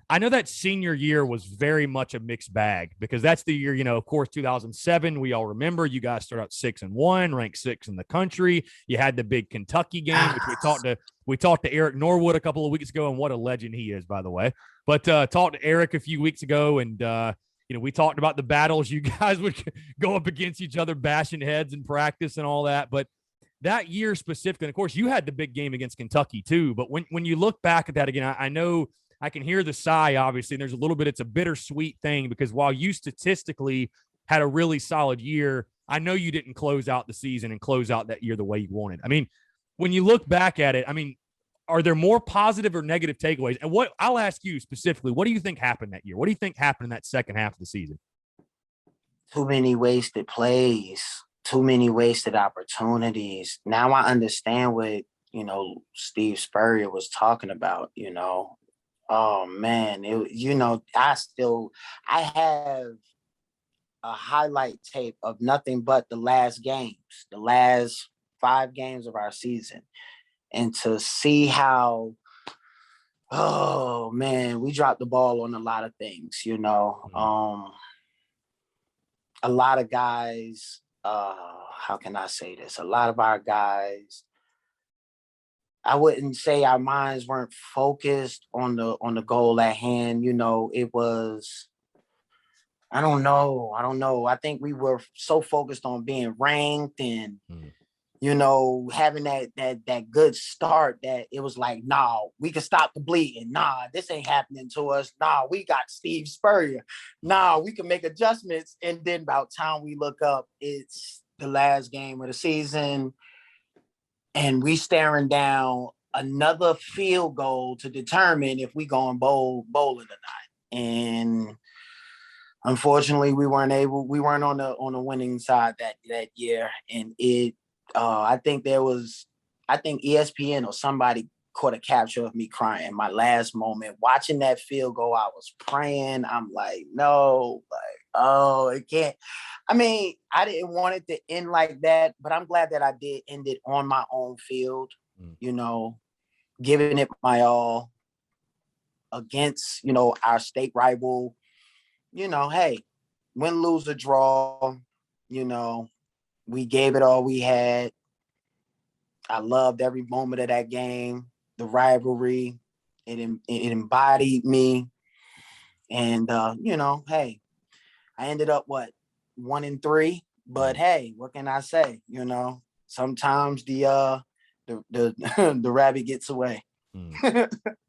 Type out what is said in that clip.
I know that senior year was very much a mixed bag because that's the year, of course, 2007. We all remember you guys start out 6-1, ranked 6th in the country. You had the big Kentucky game, which we talked to Eric Norwood a couple of weeks ago, and what a legend he is, by the way. But talked to Eric a few weeks ago, and we talked about the battles you guys would go up against each other, bashing heads in practice and all that. But that year specifically, and of course, you had the big game against Kentucky too. But when you look back at that again, I know I can hear the sigh, obviously, and there's a little bit, it's a bittersweet thing because while you statistically had a really solid year, I know you didn't close out the season and close out that year the way you wanted. I mean, when you look back at it, I mean, are there more positive or negative takeaways? And what I'll ask you specifically, what do you think happened that year? What do you think happened in that second half of the season? Too many wasted plays, too many wasted opportunities. Now I understand what, Steve Spurrier was talking about. Oh man, I have a highlight tape of nothing but the last 5 games of our season. And to see how, oh man, we dropped the ball on a lot of things, a lot of guys, how can I say this? A lot of our guys, I wouldn't say our minds weren't focused on the goal at hand. It was, I don't know. I think we were so focused on being ranked and, having that good start that it was like, nah, we can stop the bleeding. Nah, this ain't happening to us. Nah, we got Steve Spurrier. Nah, we can make adjustments. And then about time we look up, it's the last game of the season. And we staring down another field goal to determine if we going bowling or not. And unfortunately, we weren't on the winning side that year. And I think ESPN or somebody caught a capture of me crying. My last moment watching that field goal, I was praying. I'm like, no, oh, it can't. I mean, I didn't want it to end like that, but I'm glad that I did end it on my own field, giving it my all against, our state rival. Hey, win, lose, or draw, we gave it all we had. I loved every moment of that game, the rivalry. It embodied me. And, hey, I ended up, 1-3? But, hey, what can I say? Sometimes the the rabbit gets away.